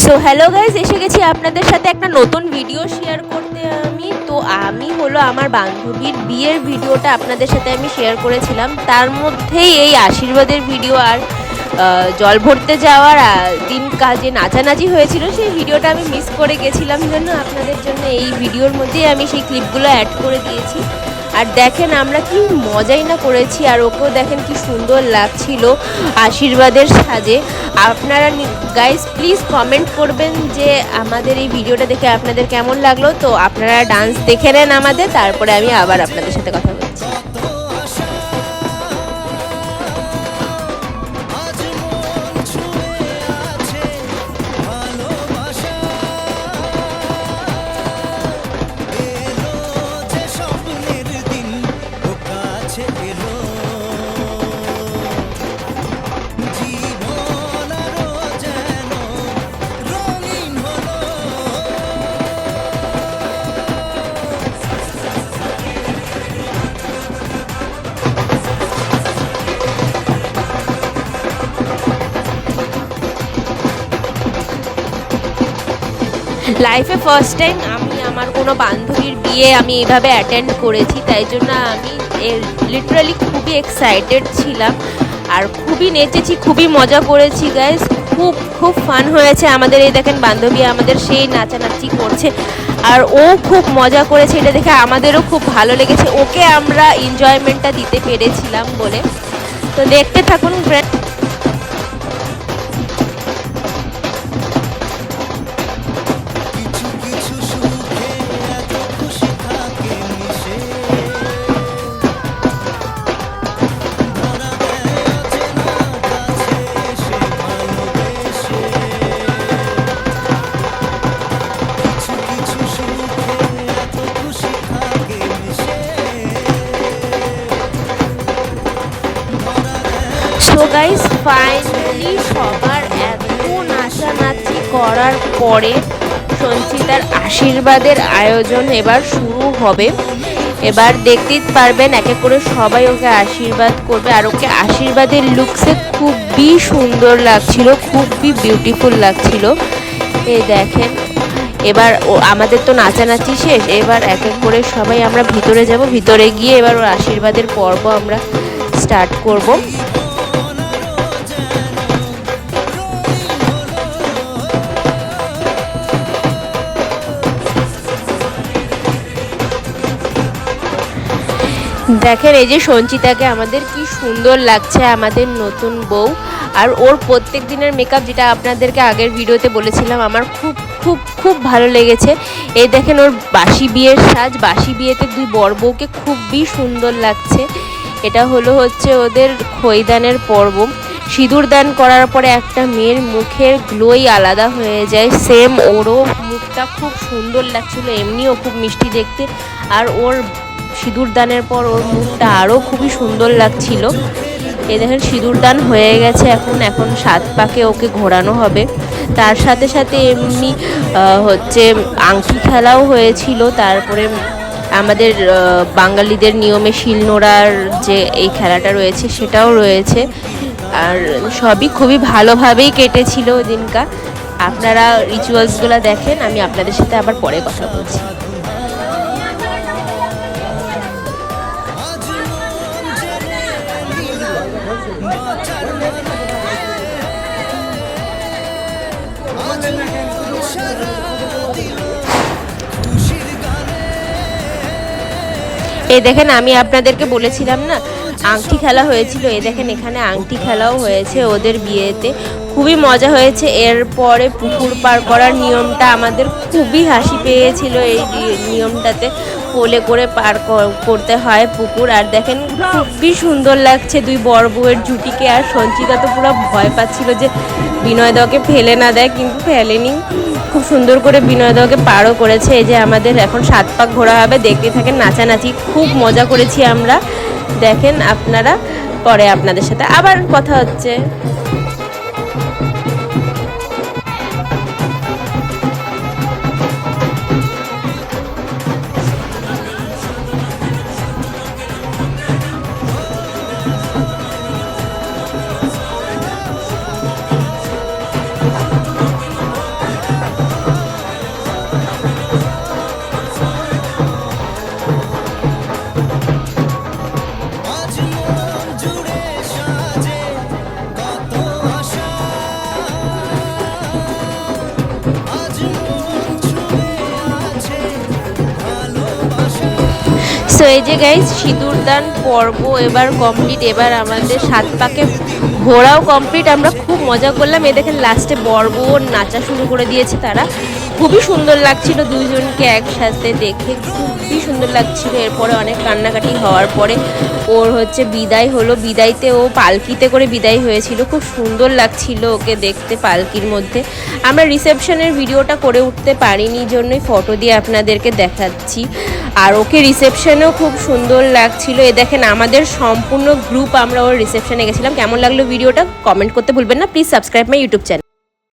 So hello guys, এসে গেছি আপনাদের সাথে একটা নতুন ভিডিও শেয়ার করতে। আমি হলো আমার বান্ধবীর বিয়ের ভিডিওটা আপনাদের সাথে আমি শেয়ার করেছিলাম। তার মধ্যেই এই আশীর্বাদের ভিডিও আর জল ভরতে যাওয়ার দিন কাজে নাচানাচি হয়েছিল, সেই ভিডিওটা আমি মিস করে গেছিলাম, জন্য আপনাদের জন্য এই ভিডিওর মধ্যেই আমি সেই ক্লিপগুলো অ্যাড করে দিয়েছি। আর দেখেন আমরা কি মজাই না করেছি, আর ওকেও দেখেন কি সুন্দর লাগছিল আশীর্বাদের সাজে। আপনারা গাইস প্লিজ কমেন্ট করবেন যে আমাদের এই ভিডিওটা দেখে আপনাদের কেমন লাগলো। তো আপনারা ডান্স দেখে নেন আমাদের, তারপরে আমি আবার আপনাদের সাথে কথা বলছি। লাইফে ফার্স্ট টাইম আমি আমার কোনো বান্ধবীর বিয়ে আমি এইভাবে অ্যাটেন্ড করেছি, তাই জন্য আমি লিটারালি খুবই এক্সাইটেড ছিলাম আর খুবই নেচেছি, খুবই মজা করেছি গাইস। খুব ফান হয়েছে আমাদের। এই দেখেন বান্ধবী আমাদের সেই নাচানাচি করছে আর ও খুব মজা করেছে, এটা দেখে আমাদেরও খুব ভালো লেগেছে। ওকে আমরা এনজয়মেন্টটা দিতে পেরেছিলাম বলে। তো দেখতে থাকুন ফ্রেন্ড। সো গাইস ফাইনালি সবার এত নাচানাচি করার পরে সঞ্চিতার আশীর্বাদের আয়োজন এবার শুরু হবে। এবার দেখতেই পারবেন একে করে সবাই ওকে আশীর্বাদ করবে, আর ওকে আশীর্বাদের লুকসে খুবই সুন্দর লাগছিল, খুবই বিউটিফুল লাগছিল। এই দেখেন এবার আমাদের তো নাচানাচি শেষ, এবার এক এক করে সবাই আমরা ভিতরে যাব। ভিতরে গিয়ে এবার ওর আশীর্বাদের পর্ব আমরা স্টার্ট করব। দেখেন এই যে সঞ্চিতাকে আমাদের কি সুন্দর লাগছে, আমাদের নতুন বউ। আর ওর প্রত্যেক দিনের মেকআপ, যেটা আপনাদেরকে আগের ভিডিওতে বলেছিলাম, আমার খুব ভালো লেগেছে। এই দেখেন ওর বাসি বিয়ের সাজ, বাসি বিয়েতে দুই বর বউকে খুবই সুন্দর লাগছে। এটা হচ্ছে ওদের খৈদানের পর্ব। সিঁদুর দান করার পরে একটা মেয়ের মুখের গ্লোই আলাদা হয়ে যায়, সেম ওরও মুখটা খুব সুন্দর লাগছিল, এমনিও খুব মিষ্টি দেখতে। আর ওর সিঁদুর দানের পর ওর মুখটা আরও খুবই সুন্দর লাগছিল। এই দেখেন সিঁদুর দান হয়ে গেছে, এখন 7 পাকে ওকে ঘোরানো হবে। তার সাথে সাথে এমনি আংটি খেলাও হয়েছিল। তারপরে আমাদের বাঙালিদের নিয়মে শিলনোড়ার যে এই খেলাটা রয়েছে সেটাও রয়েছে। আর সবই খুবই ভালোভাবেই কেটেছিল ওই দিনকা। আপনারা রিচুয়ালসগুলো দেখেন, আমি আপনাদের সাথে আবার পরে কথা বলছি। এই দেখেন আমি আপনাদেরকে বলেছিলাম না আংটি খেলা হয়েছিল, এই দেখেন এখানে আংটি খেলাও হয়েছে ওদের বিয়েতে, খুবই মজা হয়েছে। এরপরে পুকুর পার করার নিয়মটা আমাদের খুবই হাসি পেয়েছিল। এই নিয়মটাতে কোলে করে পার করতে হয় পুকুর। আর দেখেন খুবই সুন্দর লাগছে দুই বর বউয়ের জুটিকে। আর সঞ্চিতা তো পুরো ভয় পাচ্ছিল যে বিনয়দাকে ফেলে না দেয়, কিন্তু ফেলেনি, খুব সুন্দর করে বিনয়দাকে পারও করেছে। এই যে আমাদের এখন 7 পাক ঘোরা হবে, দেখতে থাকেন নাচানাচি, খুব মজা করেছি আমরা। দেখেন আপনারা, পরে আপনাদের সাথে আবার কথা হচ্ছে। সো এই যে গাইস সিঁদুরদান পর্ব এবার কমপ্লিট, এবার আমাদের 7 পাকে ঘোরাও কমপ্লিট। আমরা খুব মজা করলাম। এ দেখেন লাস্টে বর বউ নাচা শুরু করে দিয়েছে তারা। খুবই সুন্দর লাগছিল দুইজনকে একসাথে দেখে, খুবই সুন্দর লাগছিল। এরপরে অনেক কান্নাকাটি হওয়ার পরে ওর হচ্ছে বিদায় হলো। বিদায়তে ও পালকিতে করে বিদায় হয়েছিল, খুব সুন্দর লাগছিল ওকে দেখতে পালকির মধ্যে। আমরা রিসেপশনের ভিডিওটা করে উঠতে পারিনি, জন্যই ফটো দিয়ে আপনাদেরকে দেখাচ্ছি। আর ওকে রিসেপশনেও খুব সুন্দর লাগছিল। এ দেখেন আমাদের সম্পূর্ণ গ্রুপ আমরা ওর রিসেপশনে গেছিলাম। কেমন লাগলো ভিডিওটা কমেন্ট করতে ভুলবেন না। Please subscribe my YouTube channel.